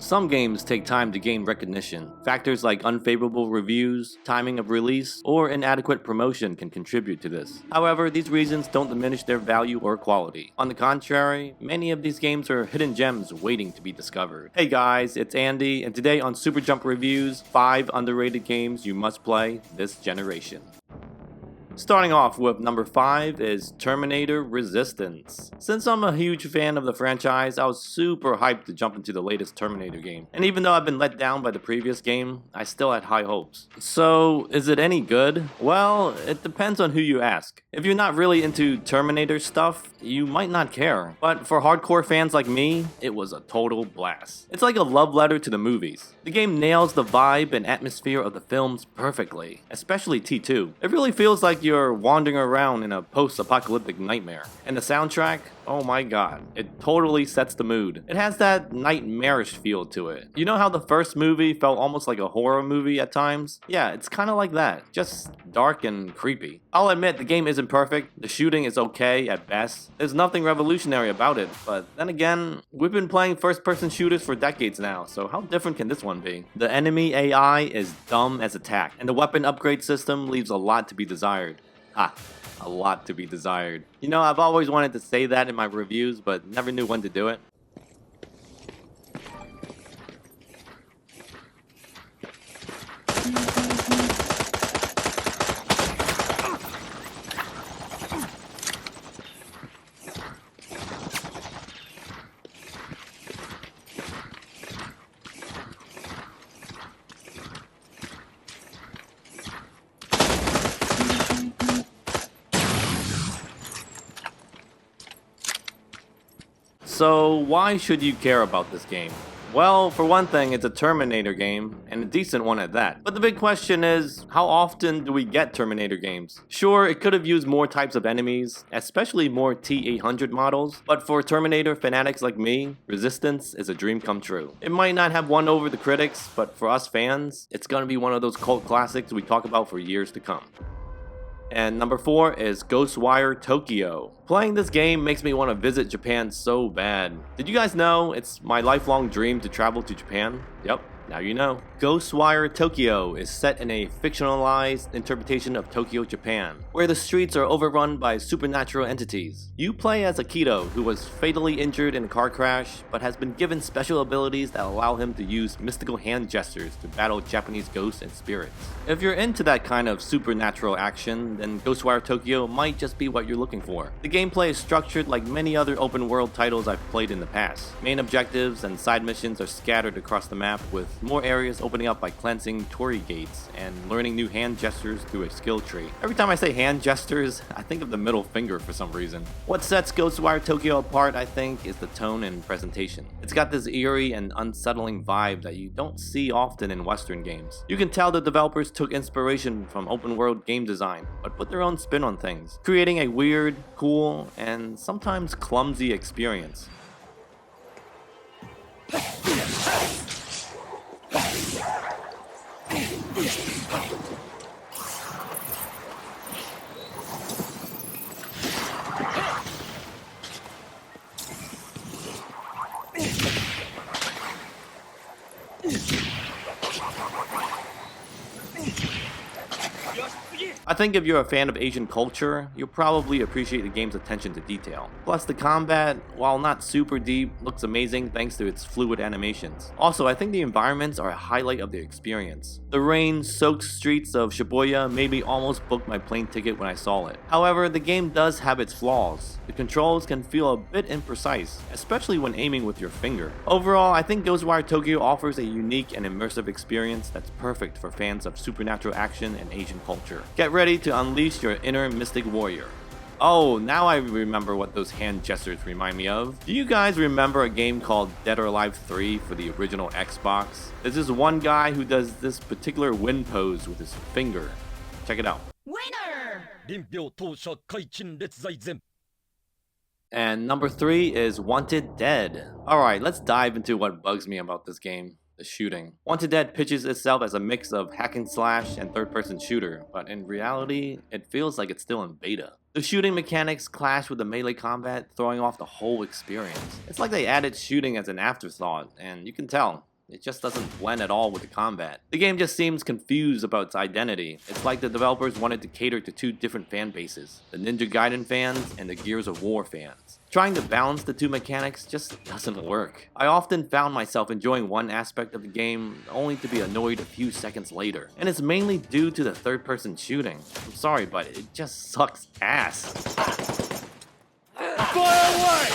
Some games take time to gain recognition. Factors like unfavorable reviews, timing of release, or inadequate promotion can contribute to this. However, these reasons don't diminish their value or quality. On the contrary, many of these games are hidden gems waiting to be discovered. Hey guys, it's Andy, and today on Super Jump Reviews, 5 underrated games you must play this generation. Starting off with number 5 is Terminator Resistance. Since I'm a huge fan of the franchise, I was super hyped to jump into the latest Terminator game. And even though I've been let down by the previous game, I still had high hopes. So, is it any good? Well, it depends on who you ask. If you're not really into Terminator stuff, you might not care. But for hardcore fans like me, it was a total blast. It's like a love letter to the movies. The game nails the vibe and atmosphere of the films perfectly, especially T2. It really feels like you're wandering around in a post-apocalyptic nightmare. And the soundtrack, oh my god, it totally sets the mood. It has that nightmarish feel to it. You know how the first movie felt almost like a horror movie at times? Yeah, it's kinda like that, just dark and creepy. I'll admit the game isn't perfect, the shooting is okay at best. There's nothing revolutionary about it, but then again, we've been playing first-person shooters for decades now, so how different can this one be? The enemy AI is dumb as attack, and the weapon upgrade system leaves a lot to be desired. A lot to be desired. You know, I've always wanted to say that in my reviews, but never knew when to do it. So, why should you care about this game? Well, for one thing, it's a Terminator game, and a decent one at that. But the big question is, how often do we get Terminator games? Sure, it could have used more types of enemies, especially more T-800 models, but for Terminator fanatics like me, Resistance is a dream come true. It might not have won over the critics, but for us fans, it's gonna be one of those cult classics we talk about for years to come. And number 4 is Ghostwire Tokyo. Playing this game makes me want to visit Japan so bad. Did you guys know it's my lifelong dream to travel to Japan? Yep, now you know. Ghostwire Tokyo is set in a fictionalized interpretation of Tokyo, Japan, where the streets are overrun by supernatural entities. You play as Akito, who was fatally injured in a car crash, but has been given special abilities that allow him to use mystical hand gestures to battle Japanese ghosts and spirits. If you're into that kind of supernatural action, then Ghostwire Tokyo might just be what you're looking for. The gameplay is structured like many other open world titles I've played in the past. Main objectives and side missions are scattered across the map, with more areas opening up by cleansing Torii gates and learning new hand gestures through a skill tree. Every time I say hand gestures, I think of the middle finger for some reason. What sets Ghostwire Tokyo apart, I think, is the tone and presentation. It's got this eerie and unsettling vibe that you don't see often in Western games. You can tell the developers took inspiration from open world game design, but put their own spin on things, creating a weird, cool, and sometimes clumsy experience. I think if you're a fan of Asian culture, you'll probably appreciate the game's attention to detail. Plus, the combat, while not super deep, looks amazing thanks to its fluid animations. Also, I think the environments are a highlight of the experience. The rain-soaked streets of Shibuya made me almost book my plane ticket when I saw it. However, the game does have its flaws. The controls can feel a bit imprecise, especially when aiming with your finger. Overall, I think Ghostwire Tokyo offers a unique and immersive experience that's perfect for fans of supernatural action and Asian culture. Get ready to unleash your inner mystic warrior. Oh, now I remember what those hand gestures remind me of. Do you guys remember a game called Dead or Alive 3 for the original Xbox? There's this one guy who does this particular win pose with his finger. Check it out. Winner! And number 3 is Wanted Dead. Alright, let's dive into what bugs me about this game. The shooting. Wanted Dead pitches itself as a mix of hack and slash and third-person shooter, but in reality, it feels like it's still in beta. The shooting mechanics clash with the melee combat, throwing off the whole experience. It's like they added shooting as an afterthought, and you can tell. It just doesn't blend at all with the combat. The game just seems confused about its identity. It's like the developers wanted to cater to two different fan bases, the Ninja Gaiden fans and the Gears of War fans. Trying to balance the two mechanics just doesn't work. I often found myself enjoying one aspect of the game only to be annoyed a few seconds later, and it's mainly due to the third-person shooting. I'm sorry, but it just sucks ass. Fire away!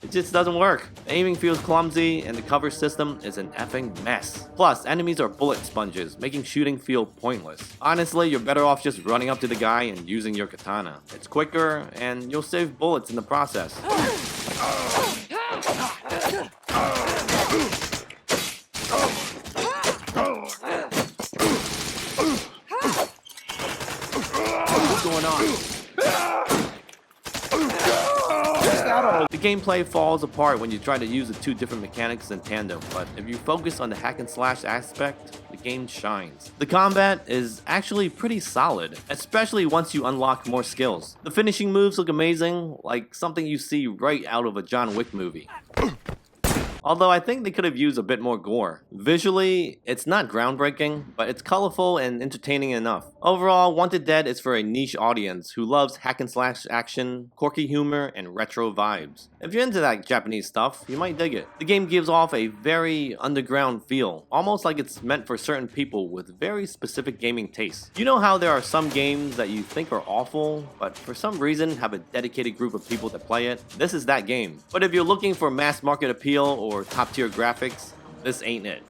It just doesn't work. The aiming feels clumsy, and the cover system is an effing mess. Plus, enemies are bullet sponges, making shooting feel pointless. Honestly, you're better off just running up to the guy and using your katana. It's quicker, and you'll save bullets in the process. What's going on? The gameplay falls apart when you try to use the two different mechanics in tandem, but if you focus on the hack and slash aspect, the game shines. The combat is actually pretty solid, especially once you unlock more skills. The finishing moves look amazing, like something you see right out of a John Wick movie. Although I think they could have used a bit more gore. Visually, it's not groundbreaking, but it's colorful and entertaining enough. Overall, Wanted Dead is for a niche audience who loves hack and slash action, quirky humor, and retro vibes. If you're into that Japanese stuff, you might dig it. The game gives off a very underground feel, almost like it's meant for certain people with very specific gaming tastes. You know how there are some games that you think are awful, but for some reason have a dedicated group of people that play it? This is that game. But if you're looking for mass market appeal or top tier graphics, this ain't it.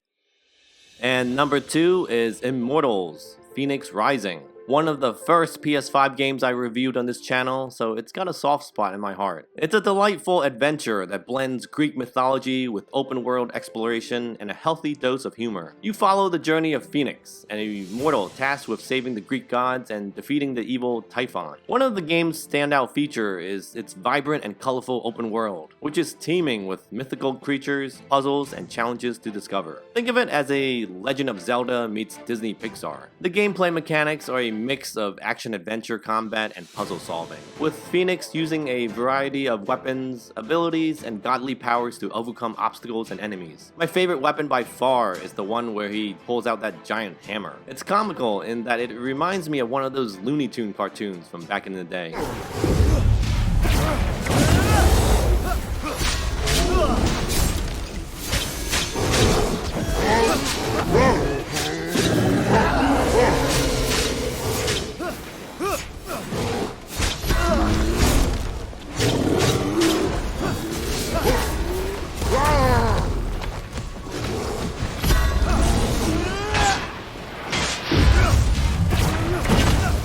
And number 2 is Immortals: Fenyx Rising. One of the first PS5 games I reviewed on this channel, so it's got a soft spot in my heart. It's a delightful adventure that blends Greek mythology with open world exploration and a healthy dose of humor. You follow the journey of Fenyx, an immortal tasked with saving the Greek gods and defeating the evil Typhon. One of the game's standout feature is its vibrant and colorful open world, which is teeming with mythical creatures, puzzles, and challenges to discover. Think of it as a Legend of Zelda meets Disney Pixar. The gameplay mechanics are a mix of action-adventure combat and puzzle solving, with Fenyx using a variety of weapons, abilities, and godly powers to overcome obstacles and enemies. My favorite weapon by far is the one where he pulls out that giant hammer. It's comical in that it reminds me of one of those Looney Tunes cartoons from back in the day.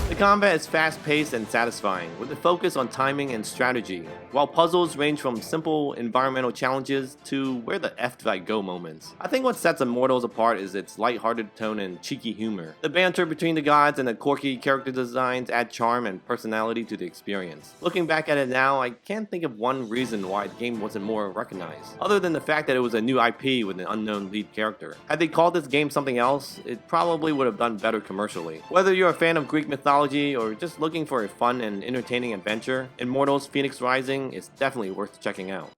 The combat is fast-paced and satisfying, with a focus on timing and strategy, while puzzles range from simple environmental challenges to where the F did I go moments. I think what sets Immortals apart is its lighthearted tone and cheeky humor. The banter between the gods and the quirky character designs add charm and personality to the experience. Looking back at it now, I can't think of one reason why the game wasn't more recognized, other than the fact that it was a new IP with an unknown lead character. Had they called this game something else, it probably would have done better commercially. Whether you're a fan of Greek mythology or just looking for a fun and entertaining adventure, Immortals: Fenyx Rising is definitely worth checking out.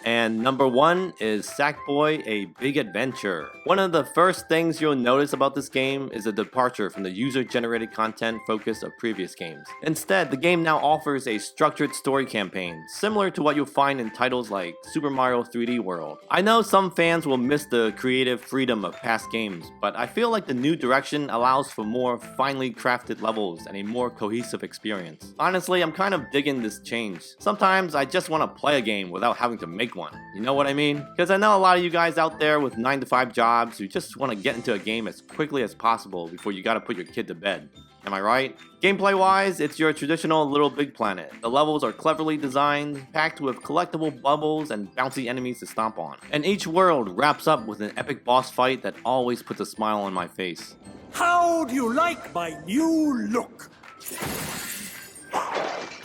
And number 1 is Sackboy: A Big Adventure. One of the first things you'll notice about this game is a departure from the user-generated content focus of previous games. Instead, the game now offers a structured story campaign, similar to what you'll find in titles like Super Mario 3D World. I know some fans will miss the creative freedom of past games, but I feel like the new direction allows for more finely crafted levels and a more cohesive experience. Honestly, I'm kind of digging this change. Sometimes I just want to play a game without having to make one. You know what I mean? Because I know a lot of you guys out there with 9-to-5 jobs who just want to get into a game as quickly as possible before you gotta put your kid to bed. Am I right? Gameplay wise, it's your traditional Little Big Planet. The levels are cleverly designed, packed with collectible bubbles and bouncy enemies to stomp on. And each world wraps up with an epic boss fight that always puts a smile on my face. How do you like my new look?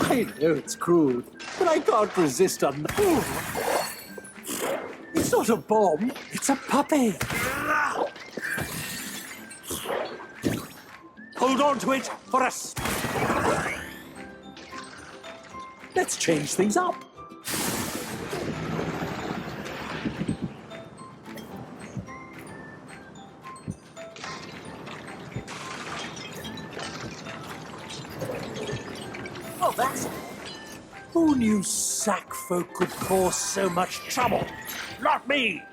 I know it's crude, but I can't resist a... It's not a bomb, it's a puppy. hold on to it for us. Let's change things up. Oh, that's it. Who knew sack folk could cause so much trouble? Not me!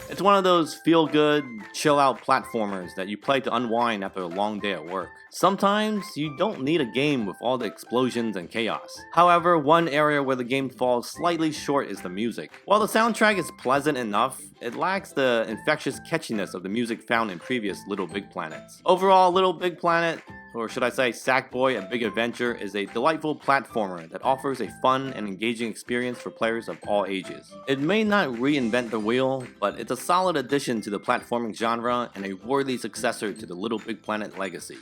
It's one of those feel-good, chill-out platformers that you play to unwind after a long day at work. Sometimes, you don't need a game with all the explosions and chaos. However, one area where the game falls slightly short is the music. While the soundtrack is pleasant enough, it lacks the infectious catchiness of the music found in previous Little Big Planets. Overall, Little Big Planet, or should I say Sackboy: A Big Adventure, is a delightful platformer that offers a fun and engaging experience for players of all ages. It may not reinvent the wheel, but it's a solid addition to the platforming genre and a worthy successor to the Little Big Planet legacy.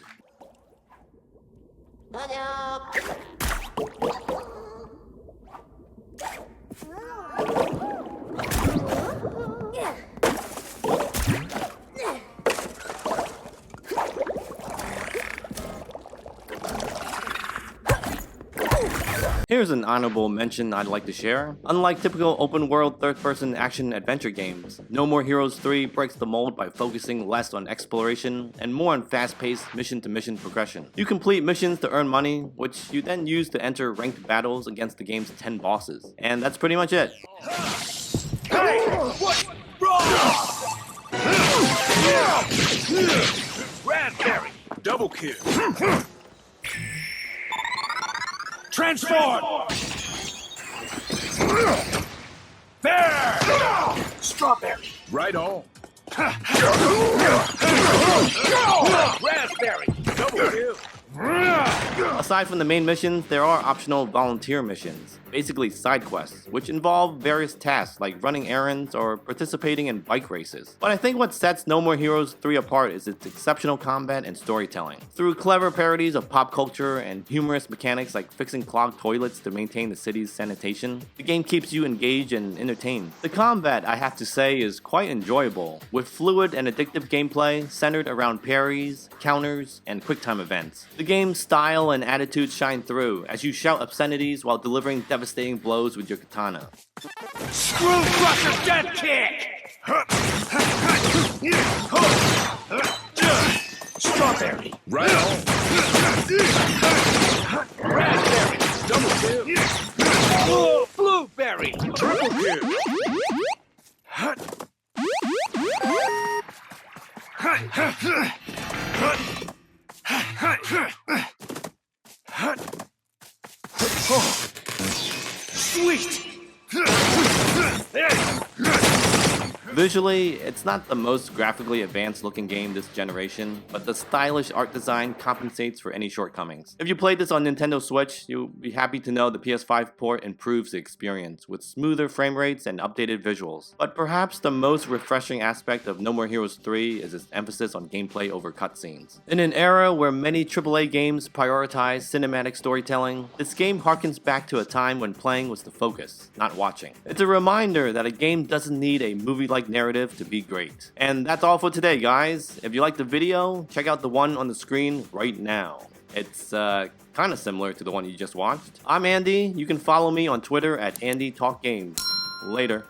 Here's an honorable mention I'd like to share. Unlike typical open-world third-person action-adventure games, No More Heroes 3 breaks the mold by focusing less on exploration and more on fast-paced mission-to-mission progression. You complete missions to earn money, which you then use to enter ranked battles against the game's 10 bosses. And that's pretty much it. Hey! What's wrong? Raspberry! Double kill. Transform! There! Strawberry! Right on. Raspberry! Double kill. Aside from the main missions, there are optional volunteer missions, basically side quests, which involve various tasks like running errands or participating in bike races. But I think what sets No More Heroes 3 apart is its exceptional combat and storytelling. Through clever parodies of pop culture and humorous mechanics like fixing clogged toilets to maintain the city's sanitation, the game keeps you engaged and entertained. The combat, I have to say, is quite enjoyable, with fluid and addictive gameplay centered around parries, counters, and quick-time events. The game's style and attitude shine through as you shout obscenities while delivering devastating blows with your katana. Screw Crusher Dead Kick! Strawberry! Right on. Raspberry! Double kill. Blueberry! Triple kill. Sweet! Visually, it's not the most graphically advanced looking game this generation, but the stylish art design compensates for any shortcomings. If you played this on Nintendo Switch, you'll be happy to know the PS5 port improves the experience with smoother frame rates and updated visuals. But perhaps the most refreshing aspect of No More Heroes 3 is its emphasis on gameplay over cutscenes. In an era where many AAA games prioritize cinematic storytelling, this game harkens back to a time when playing was the focus, not watching. It's a reminder that a game doesn't need a movie-like narrative to be great. And that's all for today, guys. If you liked the video, check out the one on the screen right now. It's kind of similar to the one you just watched. I'm Andy. You can follow me on Twitter at AndyTalkGames. Later.